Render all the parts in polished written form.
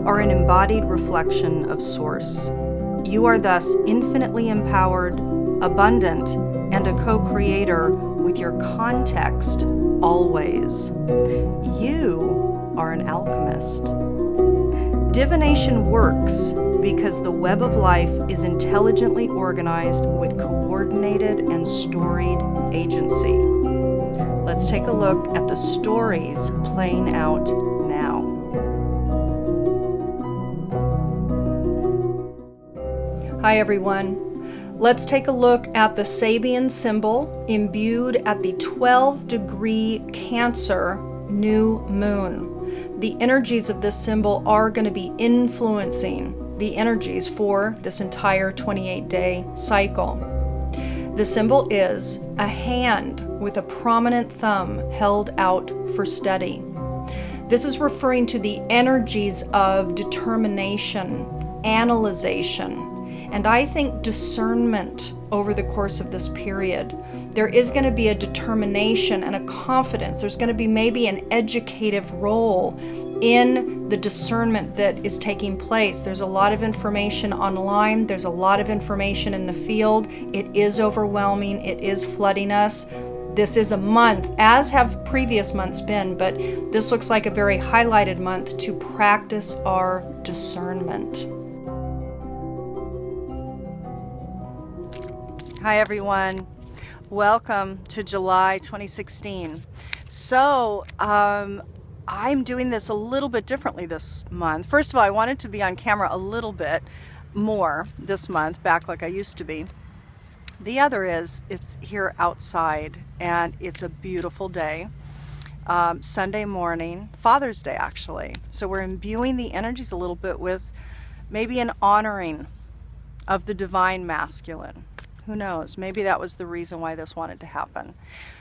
You are an embodied reflection of Source. You are thus infinitely empowered, abundant, and a co-creator with your context always. You are an alchemist. Divination works because the web of life is intelligently organized with coordinated and storied agency. Let's take a look at the stories playing out now. Hi everyone. Let's take a look at the Sabian Symbol imbued at the 12-degree Cancer new moon. The energies of this symbol are going to be influencing the energies for this entire 28-day cycle. The symbol is a hand with a prominent thumb held out for steady. This is referring to the energies of determination, analyzation, and I think discernment over the course of this period. There is going to be a determination and a confidence. There's going to be maybe an educative role in the discernment that is taking place. There's a lot of information online. There's a lot of information in the field. It is overwhelming. It is flooding us. This is a month, as have previous months been, but this looks like a very highlighted month to practice our discernment. Hi everyone. Welcome to July 2016. So I'm doing this a little bit differently this month. First of all, I wanted to be on camera a little bit more this month, back like I used to be. The other is it's here outside and it's a beautiful day. Sunday morning, Father's Day actually. So we're imbuing the energies a little bit with maybe an honoring of the divine masculine. Who knows? Maybe that was the reason why this wanted to happen.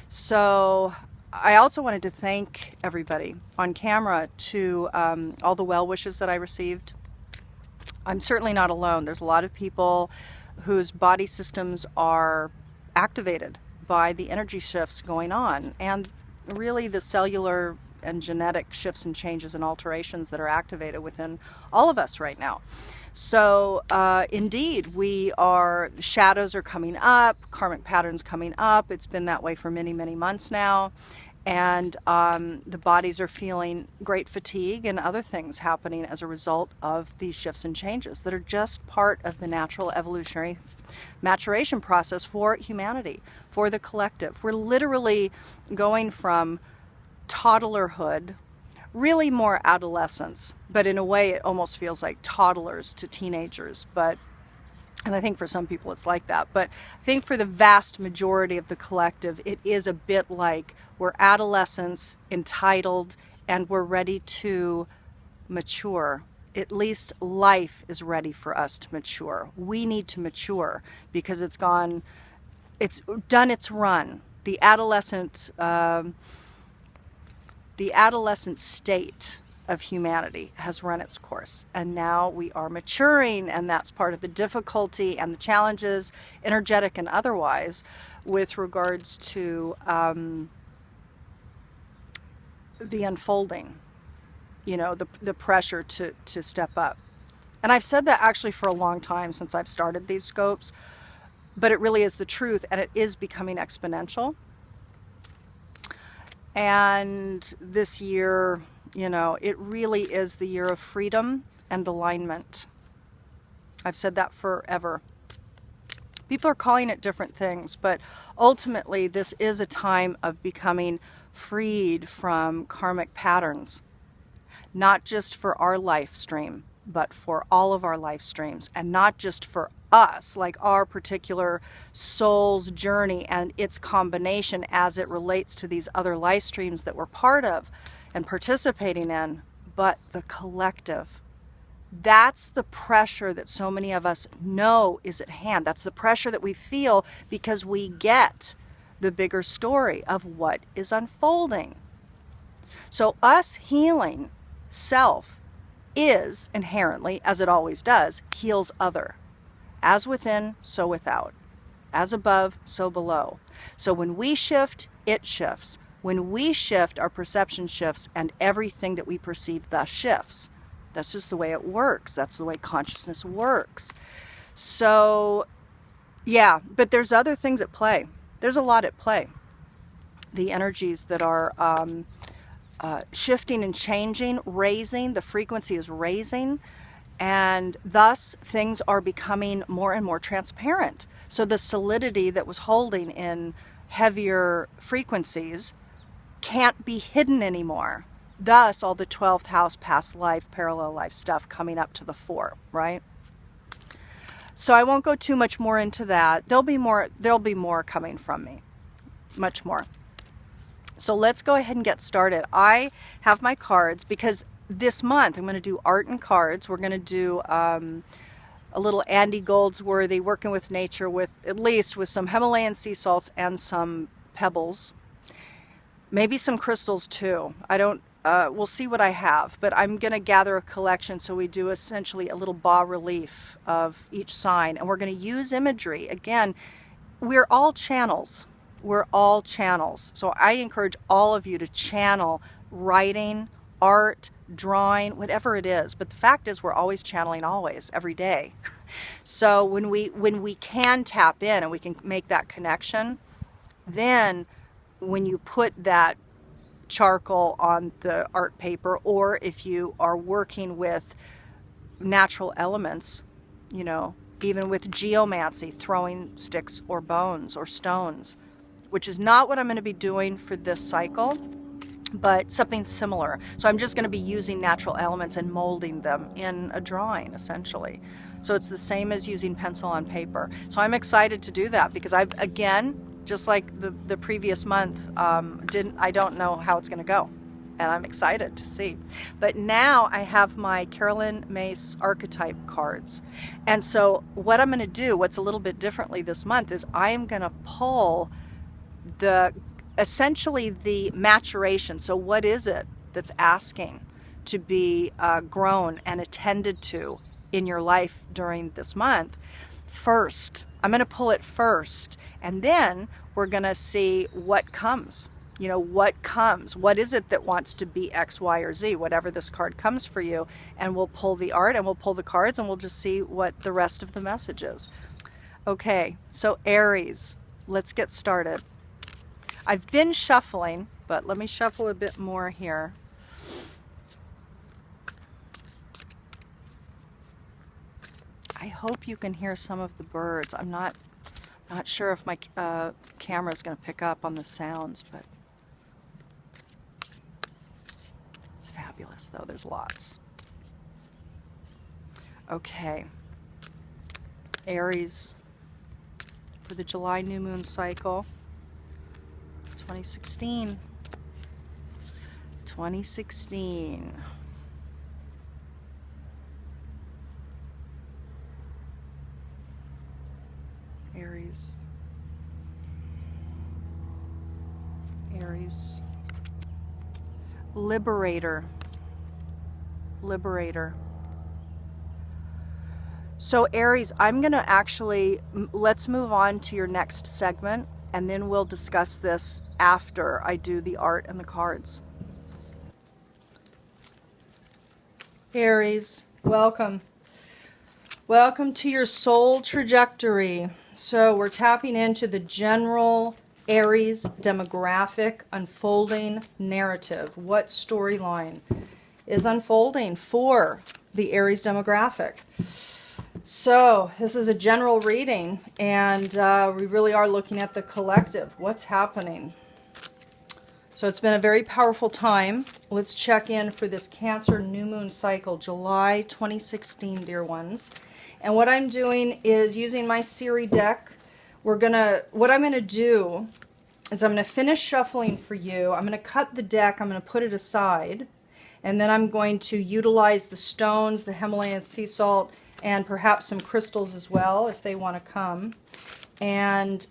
So I also wanted to thank everybody on camera to all the well wishes that I received. I'm certainly not alone. There's a lot of people whose body systems are activated by the energy shifts going on, and really the cellular and genetic shifts and changes and alterations that are activated within all of us right now. So indeed, shadows are coming up, karmic patterns coming up. It's been that way for many, many months now. And the bodies are feeling great fatigue and other things happening as a result of these shifts and changes that are just part of the natural evolutionary maturation process for humanity, for the collective. We're literally going from toddlerhood, really more adolescence, but in a way it almost feels like toddlers to teenagers. And I think for some people it's like that, but I think for the vast majority of the collective, it is a bit like we're adolescents, entitled, and we're ready to mature. At least life is ready for us to mature. We need to mature because it's done its run. The adolescent state of humanity has run its course, and now we are maturing, and that's part of the difficulty and the challenges, energetic and otherwise, with regards to the unfolding, the pressure to step up. And I've said that actually for a long time since I've started these scopes, but it really is the truth, and it is becoming exponential. And this year, it really is the year of freedom and alignment. I've said that forever. People are calling it different things, but ultimately this is a time of becoming freed from karmic patterns, not just for our life stream, but for all of our life streams, and not just for us, like our particular soul's journey and its combination as it relates to these other life streams that we're part of and participating in, but the collective. That's the pressure that so many of us know is at hand. That's the pressure that we feel because we get the bigger story of what is unfolding. So us healing self is inherently, as it always does, heals other. As within, so without. As above, so below. So when we shift, it shifts. When we shift, our perception shifts, and everything that we perceive thus shifts. That's just the way it works. That's the way consciousness works. So, yeah, but there's other things at play. There's a lot at play. The energies that are shifting and changing, raising, the frequency is raising, and thus things are becoming more and more transparent. So the solidity that was holding in heavier frequencies can't be hidden anymore. Thus, all the 12th house, past life, parallel life stuff coming up to the fore, right? So I won't go too much more into that. There'll be more coming from me, much more. So let's go ahead and get started. I have my cards because this month I'm going to do art and cards. We're going to do a little Andy Goldsworthy, working with nature, with at least with some Himalayan sea salts and some pebbles. Maybe some crystals too. We'll see what I have, but I'm going to gather a collection, so we do essentially a little bas relief of each sign, and we're going to use imagery. Again, we're all channels. We're all channels. So I encourage all of you to channel writing, art, drawing, whatever it is. But the fact is, we're always channeling, always, every day. So when we can tap in and we can make that connection, then when you put that charcoal on the art paper, or if you are working with natural elements, you know, even with geomancy, throwing sticks or bones or stones, which is not what I'm going to be doing for this cycle, but something similar. So I'm just going to be using natural elements and molding them in a drawing, essentially. So it's the same as using pencil on paper. So I'm excited to do that because I've, again, just like the previous month, I don't know how it's going to go, and I'm excited to see. But now I have my Carolyn Mace archetype cards, and so what I'm going to do, what's a little bit differently this month, is I am going to pull essentially the maturation. So what is it that's asking to be grown and attended to in your life during this month? First, I'm going to pull it first, and then we're going to see what comes. You know, what comes? What is it that wants to be X, Y, or Z? Whatever this card comes for you, and we'll pull the art and we'll pull the cards and we'll just see what the rest of the message is. Okay, so Aries, let's get started. I've been shuffling, but let me shuffle a bit more here. I hope you can hear some of the birds. I'm not sure if my camera is going to pick up on the sounds, but it's fabulous, though. There's lots. Okay. Aries for the July new moon cycle, 2016. 2016. Aries. Aries. Liberator. Liberator. So Aries, I'm going to actually, let's move on to your next segment, and then we'll discuss this after I do the art and the cards. Aries, welcome. Welcome to your soul trajectory. So we're tapping into the general Aries demographic unfolding narrative. What storyline is unfolding for the Aries demographic? So this is a general reading, and we really are looking at the collective. What's happening? So it's been a very powerful time. Let's check in for this Cancer new moon cycle, July 2016, dear ones. And what I'm doing is using my Siri deck. What I'm going to do is I'm going to finish shuffling for you. I'm going to cut the deck. I'm going to put it aside. And then I'm going to utilize the stones, the Himalayan sea salt, and perhaps some crystals as well if they want to come. And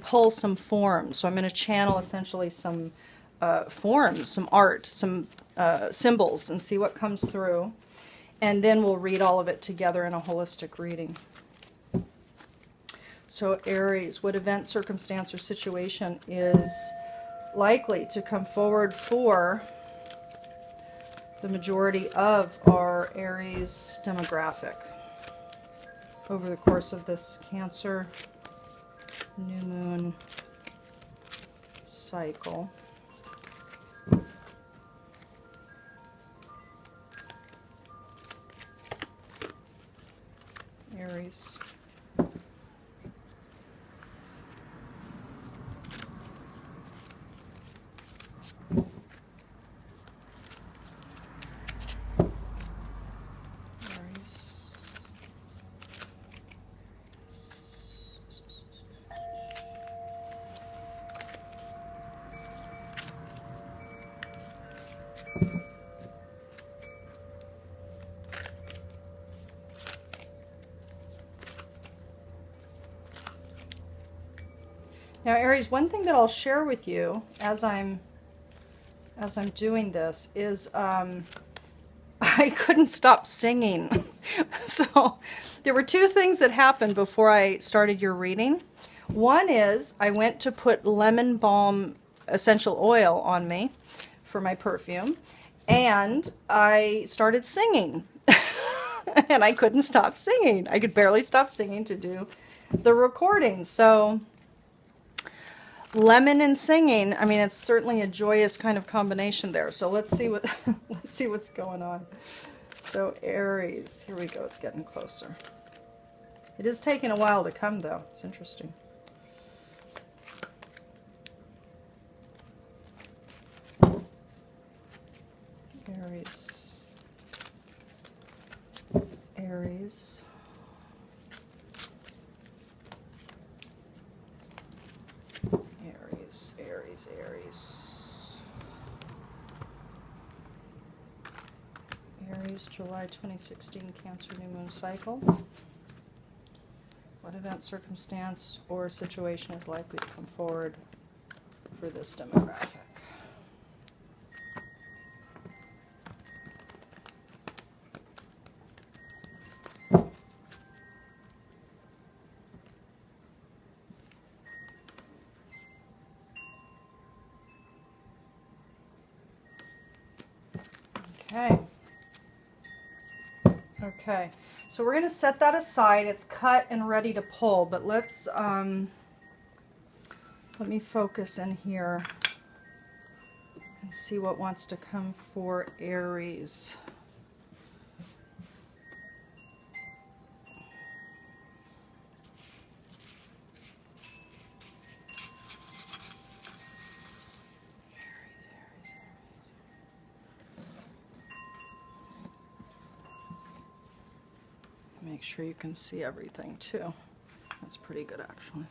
pull some forms. So I'm going to channel essentially some forms, some art, some symbols, and see what comes through. And then we'll read all of it together in a holistic reading. So Aries, what event, circumstance, or situation is likely to come forward for the majority of our Aries demographic over the course of this Cancer new moon cycle. Aries. Now, Aries, one thing that I'll share with you as I'm doing this is I couldn't stop singing. So there were two things that happened before I started your reading. One is I went to put lemon balm essential oil on me for my perfume, and I started singing. And I couldn't stop singing. I could barely stop singing to do the recording. So lemon and singing, I mean, it's certainly a joyous kind of combination there. So let's see what let's see what's going on. So Aries, here we go. It's getting closer. It is taking a while to come, though. It's interesting. Aries. Aries. Aries, Aries, Aries. Aries, July 2016, Cancer new moon cycle. What event, circumstance, or situation is likely to come forward for this demographic? Okay. Okay. So we're going to set that aside. It's cut and ready to pull, but let's let me focus in here and see what wants to come for Aries. Make sure you can see everything too. That's pretty good, actually.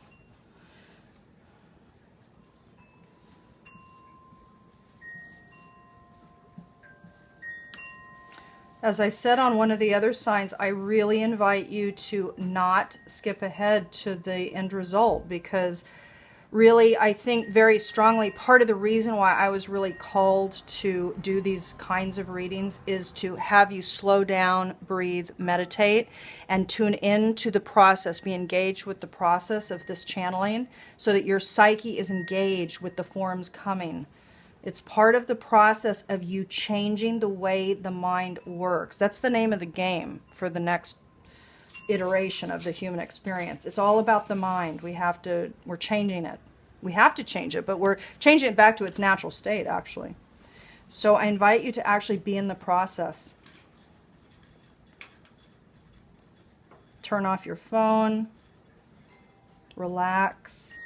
As I said on one of the other signs, I really invite you to not skip ahead to the end result, because really, I think very strongly part of the reason why I was really called to do these kinds of readings is to have you slow down, breathe, meditate, and tune into the process, be engaged with the process of this channeling so that your psyche is engaged with the forms coming. It's part of the process of you changing the way the mind works. That's the name of the game for the next iteration of the human experience. It's all about the mind. We're changing it. We have to change it, but we're changing it back to its natural state, actually. So I invite you to actually be in the process. Turn off your phone. Relax.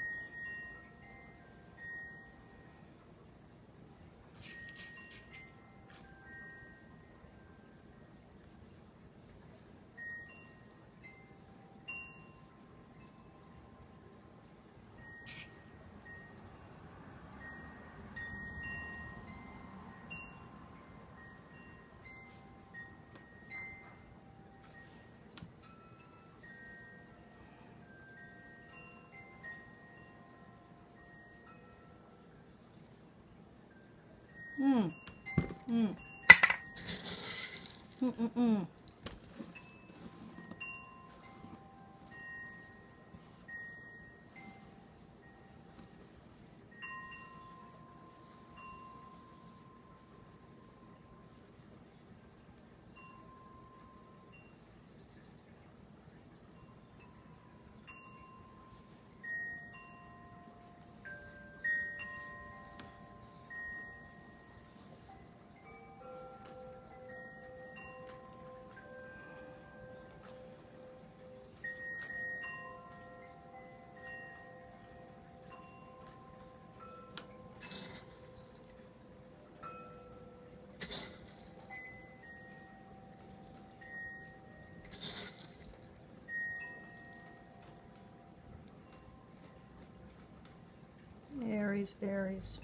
Aries, Aries.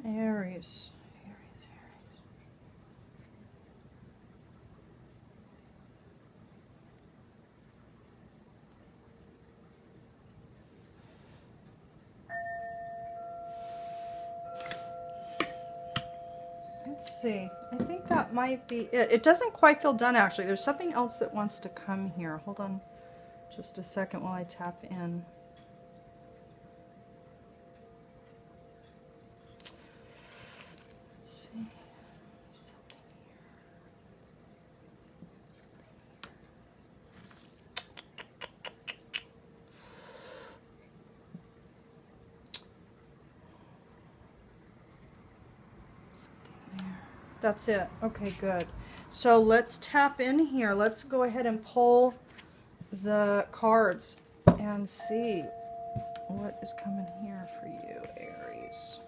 Aries. Let's see. I think that might be it. It doesn't quite feel done, actually. There's something else that wants to come here. Hold on just a second while I tap in. Let's see. That's it. Okay, good. So let's tap in here. Let's go ahead and pull the cards and see what is coming here for you, Aries.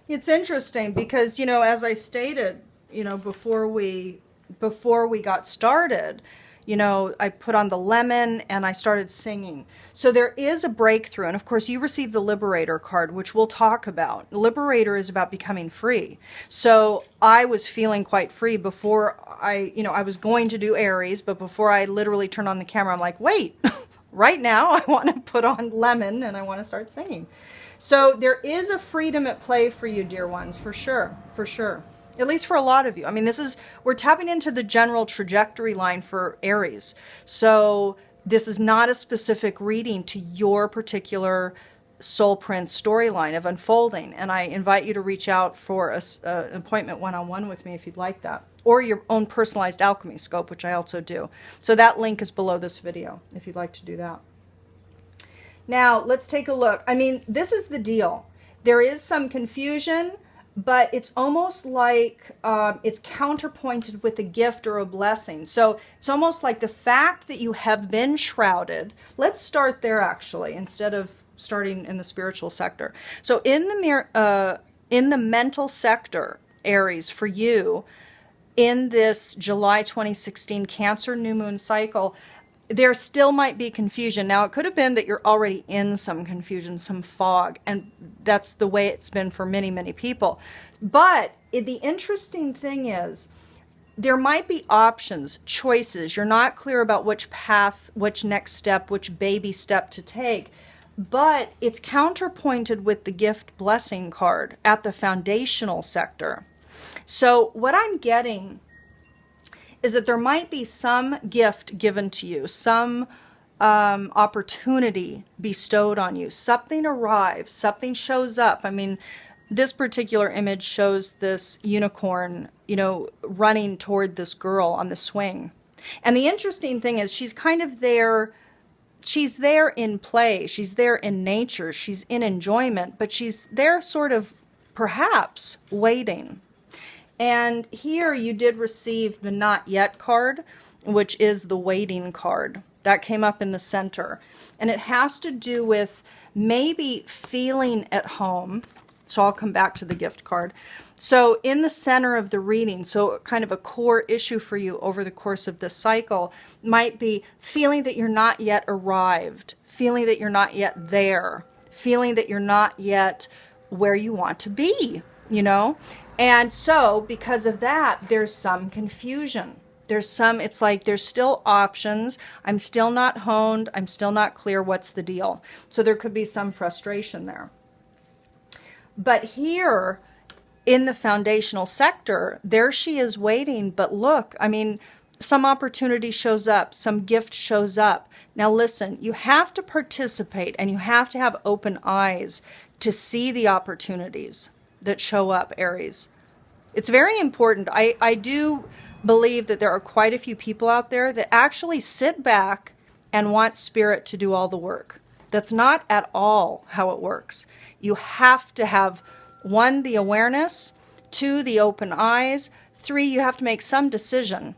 It's interesting because, you know, as I stated, you know, before we got started, you know, I put on the lemon and I started singing. So there is a breakthrough. And of course, you received the Liberator card, which we'll talk about. Liberator is about becoming free. So I was feeling quite free before I was going to do Aries, but before I literally turned on the camera, I'm like, wait, right now I want to put on lemon and I want to start singing. So there is a freedom at play for you, dear ones, for sure, for sure. At least for a lot of you. I mean, we're tapping into the general trajectory line for Aries. So this is not a specific reading to your particular soul print storyline of unfolding. And I invite you to reach out for an appointment one-on-one with me if you'd like that. Or your own personalized alchemy scope, which I also do. So that link is below this video if you'd like to do that. Now, let's take a look. I mean, this is the deal. There is some confusion, but it's almost like it's counterpointed with a gift or a blessing. So it's almost like the fact that you have been shrouded. Let's start there, actually, instead of starting in the spiritual sector. So in the mental sector, Aries, for you, in this July 2016 Cancer new moon cycle, there still might be confusion. Now, it could have been that you're already in some confusion, some fog, and that's the way it's been for many, many people. But the interesting thing is, there might be options, choices. You're not clear about which path, which next step, which baby step to take, but it's counterpointed with the gift blessing card at the foundational sector. So what I'm getting is that there might be some gift given to you, some opportunity bestowed on you. Something arrives, something shows up. I mean, this particular image shows this unicorn, you know, running toward this girl on the swing. And the interesting thing is she's kind of there, she's there in play, she's there in nature, she's in enjoyment, but she's there sort of perhaps waiting. And here you did receive the Not Yet card, which is the waiting card. That came up in the center. And it has to do with maybe feeling at home. So I'll come back to the gift card. So in the center of the reading, so kind of a core issue for you over the course of this cycle might be feeling that you're not yet arrived, feeling that you're not yet there, feeling that you're not yet where you want to be, you know? And so because of that, there's some confusion. It's like there's still options. I'm still not honed. I'm still not clear what's the deal. So there could be some frustration there. But here in the foundational sector, there she is waiting. But look, I mean, some opportunity shows up, some gift shows up. Now listen, you have to participate and you have to have open eyes to see the opportunities that show up, Aries. It's very important. I do believe that there are quite a few people out there that actually sit back and want spirit to do all the work. That's not at all how it works. You have to have, 1, the awareness, 2, the open eyes, 3, you have to make some decision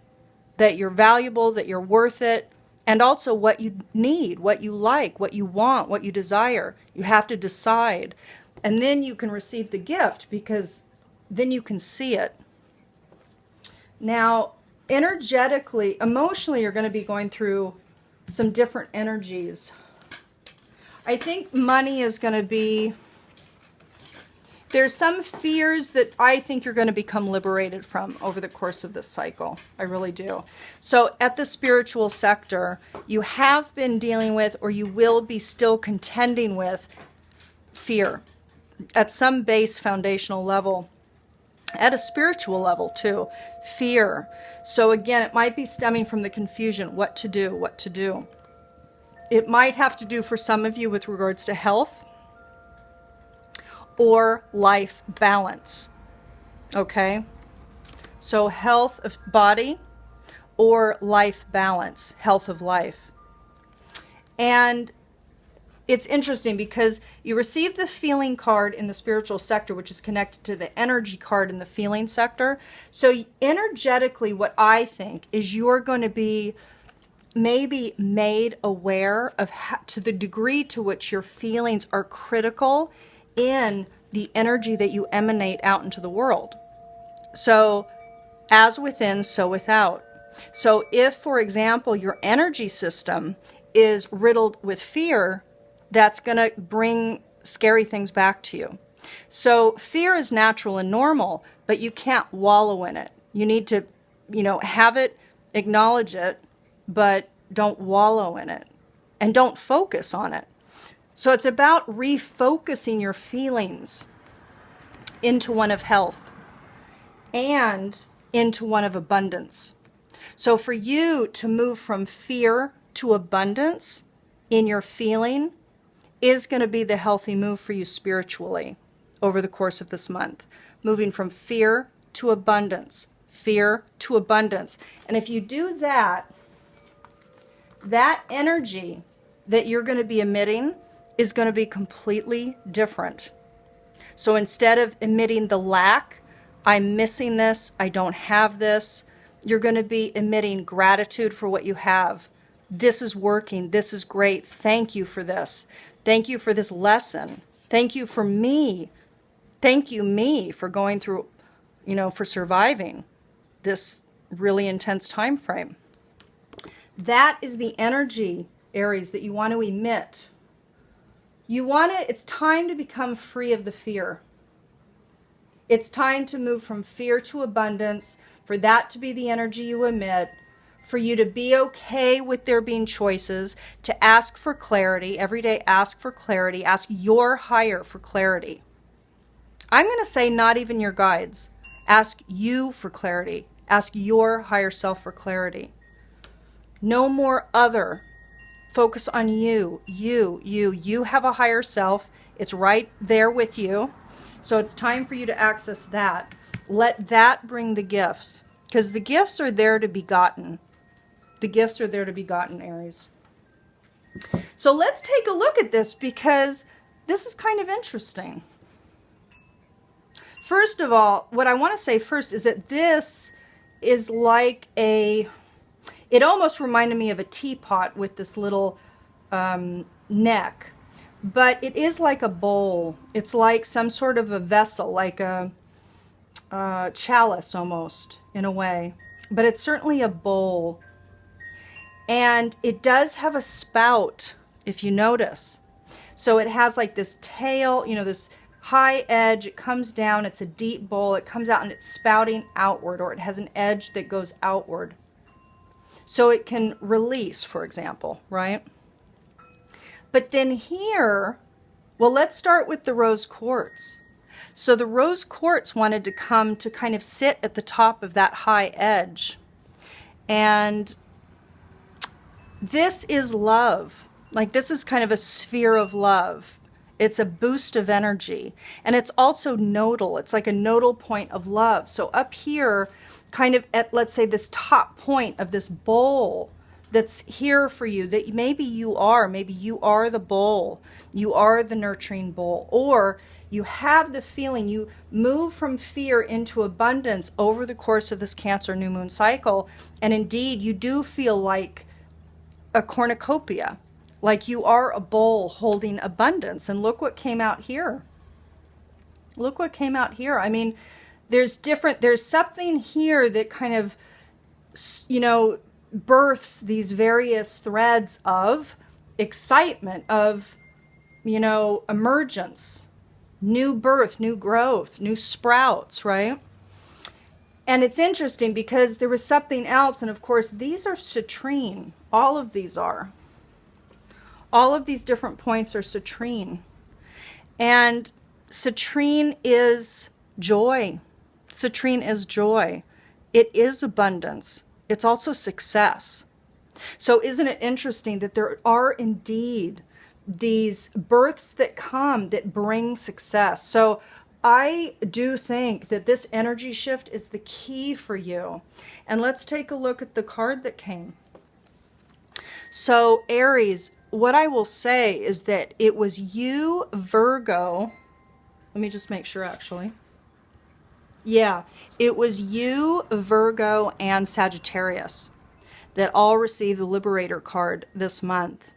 that you're valuable, that you're worth it, and also what you need, what you like, what you want, what you desire. You have to decide. And then you can receive the gift, because then you can see it. Now, energetically, emotionally, you're going to be going through some different energies. I think money is going to be, there's some fears that I think you're going to become liberated from over the course of this cycle. I really do. So at the spiritual sector, you have been dealing with, or you will be still contending with, fear at some base foundational level. At a spiritual level too, fear. So again, it might be stemming from the confusion, what to do, what to do. It might have to do for some of you with regards to health or life balance. Okay? So health of body or life balance, health of life. And it's interesting because you receive the feeling card in the spiritual sector, which is connected to the energy card in the feeling sector. So energetically, what I think is you're going to be maybe made aware of to the degree to which your feelings are critical in the energy that you emanate out into the world. So as within, so without. So if, for example, your energy system is riddled with fear, that's going to bring scary things back to you. So fear is natural and normal, but you can't wallow in it. You need to, have it, acknowledge it, but don't wallow in it and don't focus on it. So it's about refocusing your feelings into one of health and into one of abundance. So for you to move from fear to abundance in your feeling is going to be the healthy move for you spiritually over the course of this month. Moving from fear to abundance, fear to abundance. And if you do that, that energy that you're going to be emitting is going to be completely different. So instead of emitting the lack, I'm missing this, I don't have this, you're going to be emitting gratitude for what you have. This is working. This is great. Thank you for this. Thank you for this lesson. Thank you for me. Thank you, me, for going through, for surviving this really intense time frame. That is the energy, Aries, that you want to emit. It's time to become free of the fear. It's time to move from fear to abundance, for that to be the energy you emit, for you to be okay with there being choices, to ask for clarity. Every day, ask for clarity. Ask your higher for clarity. I'm going to say not even your guides. Ask you for clarity. Ask your higher self for clarity. No more other. Focus on you. You have a higher self. It's right there with you. So it's time for you to access that. Let that bring the gifts, because the gifts are there to be gotten. The gifts are there to be gotten, Aries. So let's take a look at this, because this is kind of interesting. First of all, what I want to say first is that this is like it almost reminded me of a teapot with this little neck, but it is like a bowl. It's like some sort of a vessel, like a chalice almost, in a way, but it's certainly a bowl. And it does have a spout, if you notice. So it has like this tail, you know, this high edge. It comes down. It's a deep bowl. It comes out and it's spouting outward, or it has an edge that goes outward. So it can release, for example, right? But then here, well, let's start with the rose quartz. So the rose quartz wanted to come to kind of sit at the top of that high edge. And this is love. Like, this is kind of a sphere of love. It's a boost of energy. And it's also nodal. It's like a nodal point of love. So up here, kind of at, let's say, this top point of this bowl that's here for you, that maybe you are the bowl. You are the nurturing bowl. Or you have the feeling you move from fear into abundance over the course of this Cancer new moon cycle. And indeed, you do feel like a cornucopia, like you are a bowl holding abundance. And look what came out here. Look what came out here. I mean, there's something here that kind of, you know, births these various threads of excitement, of, you know, emergence, new birth, new growth, new sprouts, right? And it's interesting because there was something else. And of course, these are citrine. All of these are. All of these different points are citrine. And citrine is joy. Citrine is joy. It is abundance. It's also success. So isn't it interesting that there are indeed these births that come that bring success? So I do think that this energy shift is the key for you. And let's take a look at the card that came. So Aries, what I will say is that it was you, Virgo. Let me just make sure, actually. Yeah, it was you, Virgo, and Sagittarius that all received the Liberator card this month,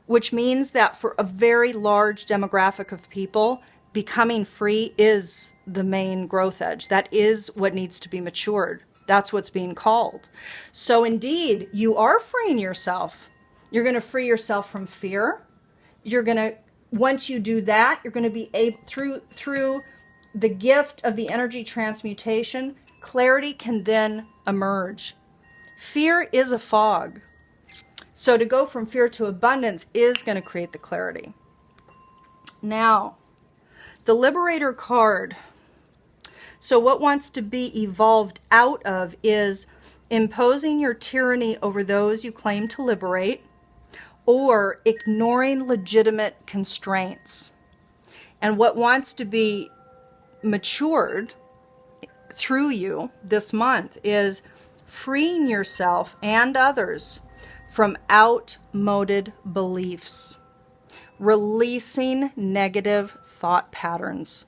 which means that for a very large demographic of people, becoming free is the main growth edge. That is what needs to be matured. That's what's being called. So indeed, you are freeing yourself. You're going to free yourself from fear. You're going to, once you do that, you're going to be able, through the gift of the energy transmutation, clarity can then emerge. Fear is a fog. So to go from fear to abundance is going to create the clarity. Now, the Liberator card. So what wants to be evolved out of is imposing your tyranny over those you claim to liberate, or ignoring legitimate constraints. And what wants to be matured through you this month is freeing yourself and others from outmoded beliefs, releasing negative thought patterns.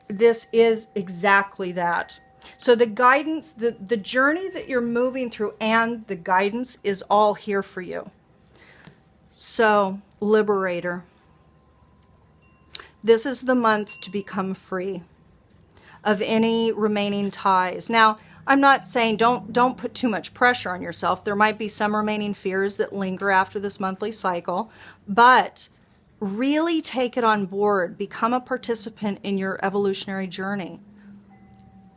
This is exactly that. So the guidance, the journey that you're moving through and the guidance is all here for you. So, Liberator. This is the month to become free of any remaining ties. Now, I'm not saying don't put too much pressure on yourself. There might be some remaining fears that linger after this monthly cycle, but really take it on board. Become a participant in your evolutionary journey.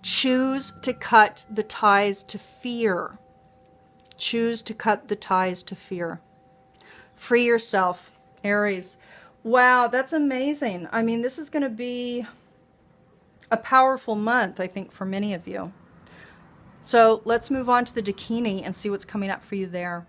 Choose to cut the ties to fear. Choose to cut the ties to fear. Free yourself, Aries. Wow, that's amazing. I mean, this is going to be a powerful month, I think, for many of you. So let's move on to the Dakini and see what's coming up for you there.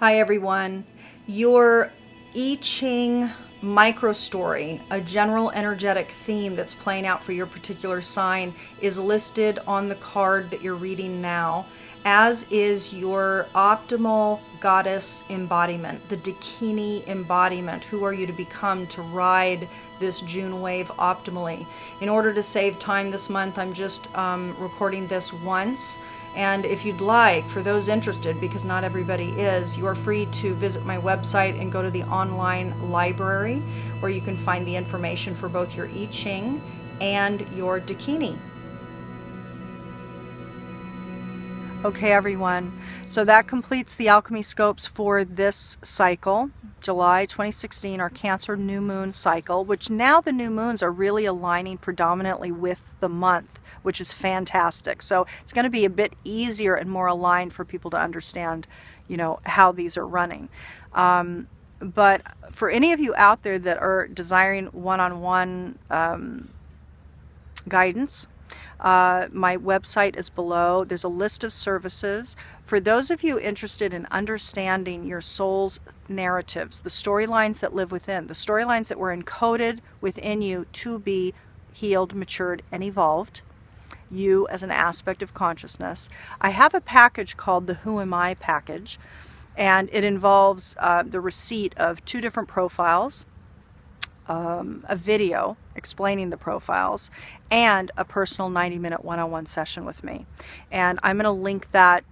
Hi, everyone. Your I Ching micro story, a general energetic theme that's playing out for your particular sign, is listed on the card that you're reading now, as is your optimal goddess embodiment, the Dakini embodiment. Who are you to become to ride this June wave optimally? In order to save time this month, I'm just recording this once. And if you'd like, for those interested, because not everybody is, you are free to visit my website and go to the online library where you can find the information for both your I Ching and your Dakini. Okay, everyone. So that completes the alchemy scopes for this cycle, July 2016, our Cancer new moon cycle, which now the new moons are really aligning predominantly with the month, which is fantastic. So it's going to be a bit easier and more aligned for people to understand, you know, how these are running. But for any of you out there that are desiring one-on-one guidance, my website is below. There's a list of services. For those of you interested in understanding your soul's narratives, the storylines that live within, the storylines that were encoded within you to be healed, matured, and evolved, you as an aspect of consciousness, I have a package called the Who Am I package, and it involves the receipt of 2 different profiles, a video explaining the profiles, and a personal 90-minute one-on-one session with me. And I'm going to link that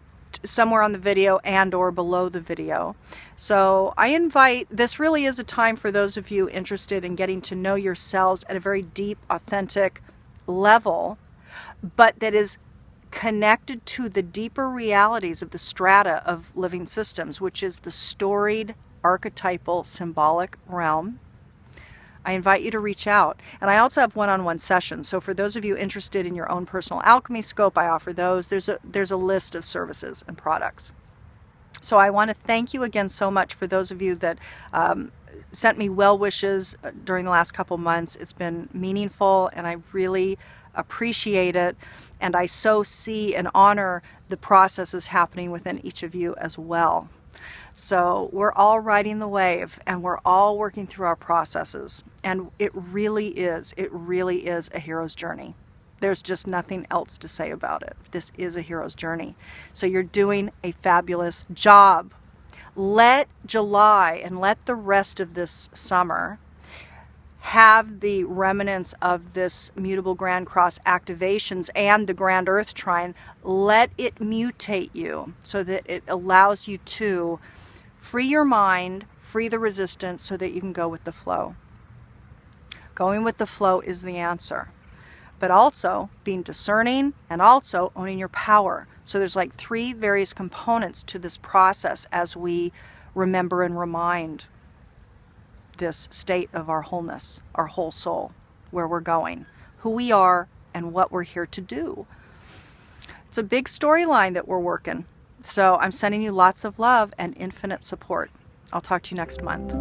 somewhere on the video and or below the video. So I invite, this really is a time for those of you interested in getting to know yourselves at a very deep, authentic level, but that is connected to the deeper realities of the strata of living systems, which is the storied, archetypal, symbolic realm. I invite you to reach out. And I also have one-on-one sessions. So for those of you interested in your own personal alchemy scope, I offer those. There's a list of services and products. So I want to thank you again so much for those of you that sent me well wishes during the last couple months. It's been meaningful, and I really appreciate it. And I so see and honor the processes happening within each of you as well. So we're all riding the wave, and we're all working through our processes. And it really is a hero's journey. There's just nothing else to say about it. This is a hero's journey. So you're doing a fabulous job. Let July and let the rest of this summer have the remnants of this mutable grand cross activations and the grand earth trine. Let it mutate you so that it allows you to free your mind, free the resistance, so that you can go with the flow. Going with the flow is the answer. But also being discerning and also owning your power. So there's like 3 various components to this process as we remember and remind this state of our wholeness, our whole soul, where we're going, who we are, and what we're here to do. It's a big storyline that we're working. So I'm sending you lots of love and infinite support. I'll talk to you next month.